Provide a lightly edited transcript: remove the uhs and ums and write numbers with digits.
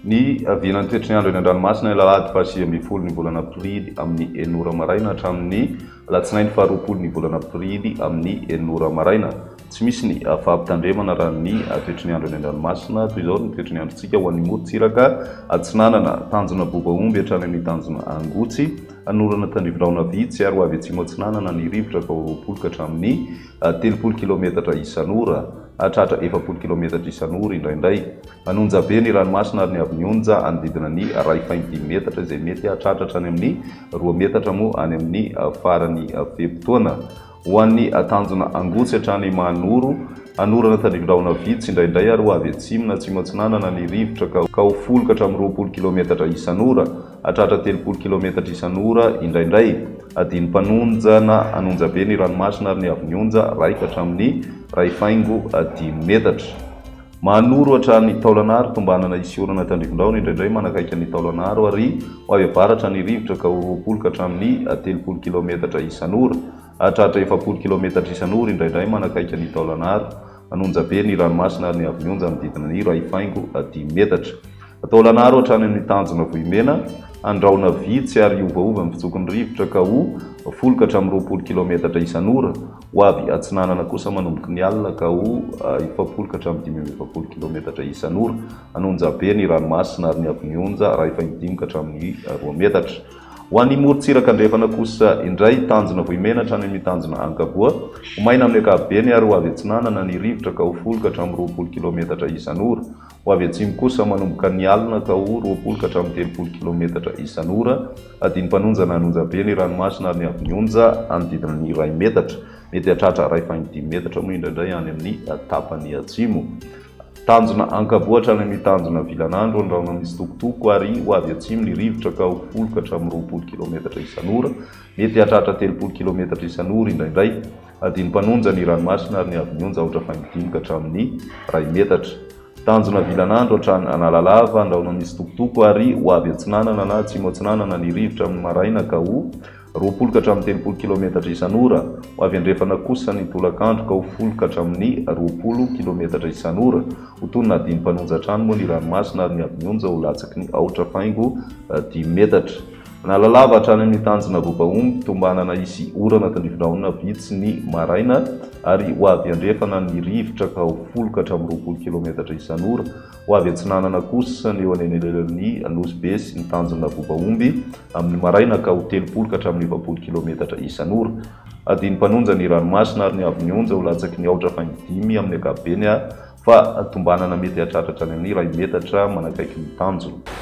Ny avianan'ny toetrany andro eny an-dranomasina lalady faha 20 ny volana aprily amin'ny 9 maraina hatramin'ny alatsinainy faha 20 ny volana aprily amin'ny 9 maraina. Tsy misy ny fahampitandremana raha ny toetrany andro eny an-dranomasina toy izao ny toetrany androntsika ho an'ny morontsiraka atsinanana tanjona bobaomby hatrany amin'ny tanjona angotsy anorana tandrivirahona vitsy ary ho avy atsimo atsinanana ny rivotra ka 20 ka hatramin'ny 30 kilometatra isan'ora hatratra 70 kilometatra isan'ora indraindray. Manonja be ny ranomasina ary ny avy mionja anodidina ny 2.5 metatra izay mety hatratra hatrany amin'ny 2 metatra moa any amin'ny farany fepitoana. Ho an'ny tanjona angotsy hatrany manoro anorana tandrivirahona vitsy indraindray ary ho avy atsimo na atsimo atsinanana ny rivotra ka 10 ka hatramin'ny 20 kilometatra isan'ora hatratra 30 kilometatra isan'ora indraindray. Adiny mpanonja na anonja be ny ranomasina ary ny avy mionja 1 ka hatramin'ny 2.5 metatra. Manoro hatrany taolanaro tombanana isiorana tandrivindraona indraindray manakaiky ny taolanaro ary ho avy avaratra ny rivotra ka 20 ka hatramin'ny 30 kilometatra isan'ora hatratra 70 kilometatra isan'ora indraindray manakaiky ny taolanaro. Manonja be ny ranomasina ary ny avy mionja manodidina ny 2.5 metatra. Taolanaro hatrany amin'ny tanjona vohimena andraona vitsy ary ovaova amin'ny fitsokon'ny rivotra ka ho 10 ka hatramin'ny 20 kilometatra isan'ora. Ho avy atsinanana kosa manomboky ny alina ka ho 70 ka hatramin'ny 70 kilometatra isan'ora. Anonja be ny ranomasina ary ny avy mionja 2.5 ka hatramin'ny 2 metatra. Ho an'ny morontsiraka andrefana kosa indray tanjona vohimena hatrany amin'ny tanjona ankaboa ho maina amin'ny ankapobeny ary ho avy atsinanana ny rivotra ka ho 10 ka hatramin'ny 20 kilometatra isan'ora. Ho avy atsimo kosa manomboka ny alina ka ho 20 ka hatramin'ny 30 kilometatra isan'ora. Adiny mpanonja anonja be ny ranomasina ary ny avy mionja anodidina ny 2 metatra mety hatratra 2.5 metatra moa indraindray any amin'ny tapany atsimo. Tanjona ankaboa hatrany amin'ny tanjona vilanandro andraona misy tokotoko ary ho avy atsimo ny rivotra ka ho 10 ka hatramin'ny 20 kilometatra isan'ora mety hatratra 30 kilometatra isan'ora indraindray. Adiny mpanonja ny ranomasina ary ny avy mionja 5 ka hatramin'ny 2 metatra. Tanjona vilanandro hatrany analalava andraona misy tokotoko ary ho avy atsinanana na atsimo atsinanana ny rivotra amin'ny maraina ka ho 20 ka hatramin'ny 30 kilometatra isan'ora. Ho avy andrefana kosa ny tolakandro ka ho 10 ka hatramin'ny 20 kilometatra isan'ora. Ho toy ny adiny mpanonja hatrany moa ny ranomasina ary ny avy mionja ho latsaky ny 2.5 metatra. Nalalava hatrany amin'ny tanjona bobaomby tombanana isy orana tandrivinahona vitsy ny maraina ary ho avy andrefana ny rivotra ka ho 10 ka hatramin'ny 20 kilometatra isan'ora. Ho avy atsinanana kosa ny eo anenelelany nosy be sy ny tanjona bobaomby amin'ny maraina ka ho 30 ka hatramin'ny 70 kilometatra isan'ora. Adiny mpanonja ny ranomasina ary ny avy mionja ho latsaky ny 2.5 amin'ny ankapobeny fa tombanana mety hatratra hatrany amin'ny 2 metatra manakaiky ny tanjona.